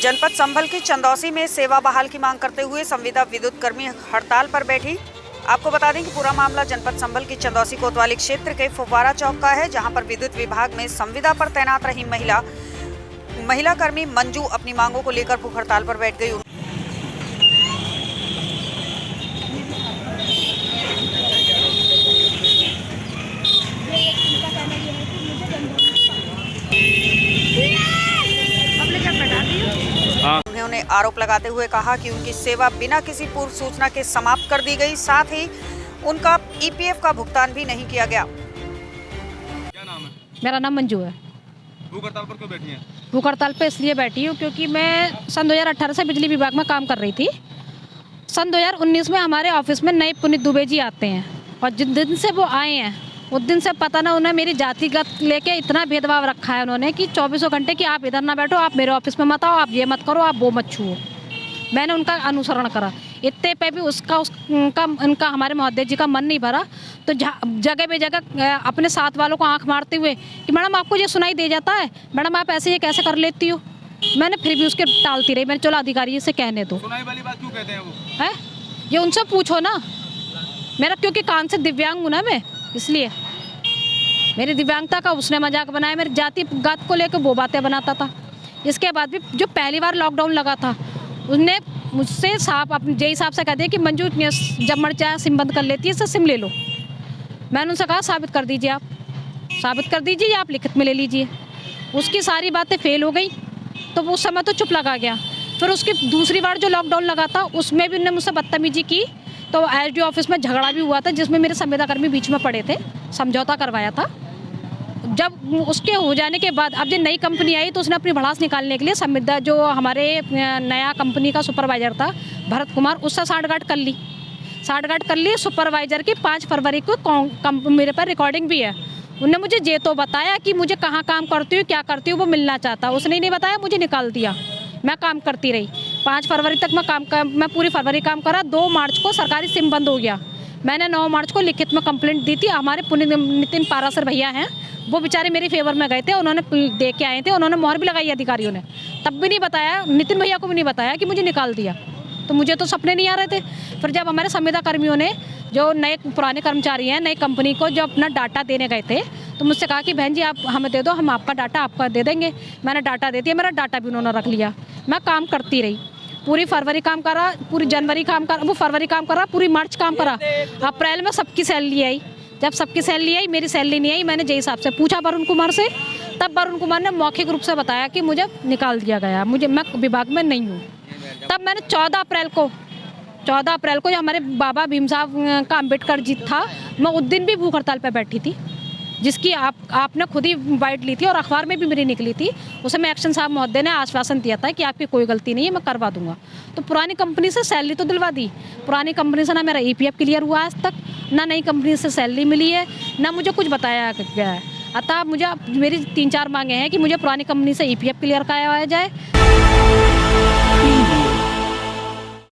जनपद संभल की चंदौसी में सेवा बहाल की मांग करते हुए संविदा विद्युत कर्मी हड़ताल पर बैठी। आपको बता दें कि पूरा मामला जनपद संभल की चंदौसी कोतवाली क्षेत्र के फुव्वारा चौक का है, जहां पर विद्युत विभाग में संविदा पर तैनात रही महिला कर्मी मंजू अपनी मांगों को लेकर भूख हड़ताल पर बैठ गई। उन्होंने आरोप लगाते हुए कहा कि उनकी सेवा बिना किसी पूर्व सूचना के समाप्त कर दी गई, साथ ही उनका ईपीएफ का भुगतान भी नहीं किया गया। क्या नाम है? मेरा नाम मंजू है। भूख हड़ताल पर क्यों बैठी हैं? भूख हड़ताल पे इसलिए बैठी हूँ क्योंकि मैं सन 2018 से बिजली विभाग में काम कर रही थी। सन 2019 में हमारे ऑफिस में नए पुनीत दुबे जी आते हैं और जिस दिन से वो आए हैं उस दिन से पता ना उन्हें मेरी जातिगत लेके इतना भेदभाव रखा है उन्होंने कि 24 घंटे कि आप इधर ना बैठो, आप मेरे ऑफिस में मत आओ, आप ये मत करो, आप वो मत छुओ। मैंने उनका अनुसरण करा, इतने पे भी उनका हमारे महोदय जी का मन नहीं भरा, तो जगह पे जगह अपने साथ वालों को आंख मारते हुए कि मैडम आपको ये सुनाई दे जाता है, मैडम आप ऐसे ये कैसे कर लेती हो। मैंने फिर भी उसके टालती रही, मैंने चलो अधिकारी से कहने दो। सुनाई वाली बात क्यों कहते हैं वो? है ये उनसे पूछो ना। मेरा क्योंकि कान से दिव्यांग हूँ ना मैं, इसलिए मेरी दिव्यांगता का उसने मजाक बनाया, मेरी जातिगत को लेकर वो बातें बनाता था। इसके बाद भी जो पहली बार लॉकडाउन लगा था उसने मुझसे साफ अपने जेई साहब से कह दिया कि मंजू जब मर चाहे सिम बंद कर लेती है, इससे सिम ले लो। मैंने उनसे कहा साबित कर दीजिए, आप साबित कर दीजिए या आप लिखित में ले लीजिए। उसकी सारी बातें फेल हो गई, तो उस समय तो चुप लगा गया। फिर उसकी दूसरी बार जो लॉकडाउन लगा था उसमें भी उन्होंने मुझसे बदतमीजी की, तो एसडीओ ऑफिस में झगड़ा भी हुआ था जिसमें मेरे संविदा कर्मी बीच में पड़े थे, समझौता करवाया था। जब उसके हो जाने के बाद अब जब नई कंपनी आई तो उसने अपनी भड़ास निकालने के लिए संविदा जो हमारे नया कंपनी का सुपरवाइजर था भरत कुमार, उससे साठगांठ कर ली। सुपरवाइजर की 5 फरवरी को मेरे पर रिकॉर्डिंग भी है। उन्होंने मुझे ये तो बताया कि मुझे कहाँ काम करती हूँ, क्या करती हूँ, वो मिलना चाहता। उसने नहीं बताया, मुझे निकाल दिया। मैं काम करती रही 5 फरवरी तक मैं पूरी फरवरी काम करा। 2 मार्च को सरकारी सिम बंद हो गया। मैंने 9 मार्च को लिखित में कंप्लेंट दी थी। हमारे पुनीत नितिन पारासर भैया हैं, वो बेचारे मेरे फेवर में गए थे, उन्होंने दे के आए थे, उन्होंने मोहर भी लगाई अधिकारियों ने। तब भी नहीं बताया, नितिन भैया को भी नहीं बताया कि मुझे निकाल दिया। तो मुझे तो सपने नहीं आ रहे थे। फिर जब हमारे संविदा कर्मियों ने जो नए पुराने कर्मचारी हैं नई कंपनी को जो अपना डाटा देने गए थे, तो मुझसे कहा कि बहन जी आप हमें दे दो, हम आपका डाटा आपका दे देंगे। मैंने डाटा दे दिया, मेरा डाटा भी उन्होंने रख लिया। मैं काम करती रही, पूरी फरवरी काम करा, पूरी जनवरी काम करा, वो फरवरी काम करा, पूरी मार्च काम करा। अप्रैल में सबकी सैलरी आई। जब सबकी सैलरी आई, मेरी सैलरी नहीं आई। मैंने जेई साहब से पूछा वरुण कुमार से, तब वरुण कुमार ने मौखिक रूप से बताया कि मुझे निकाल दिया गया, मैं विभाग में नहीं हूँ। तब मैंने 14 अप्रैल को जो हमारे बाबा भीम साहब का अम्बेडकर जी था, मैं उस दिन भी भूख हड़ताल पर बैठी थी, जिसकी आपने खुद ही बाइट ली थी और अखबार में भी मेरी निकली थी। उसे मैं एक्शन साहब महोदय ने आश्वासन दिया था कि आपकी कोई गलती नहीं है, मैं करवा दूंगा। तो पुरानी कंपनी से सैलरी तो दिलवा दी, पुरानी कंपनी से ना मेरा ईपीएफ क्लियर हुआ आज तक, ना नई कंपनी से सैलरी मिली है, ना मुझे कुछ बताया गया है। अतः मेरी 3-4 मांगे हैं कि मुझे पुरानी कंपनी से ईपीएफ क्लियर कराया जाए।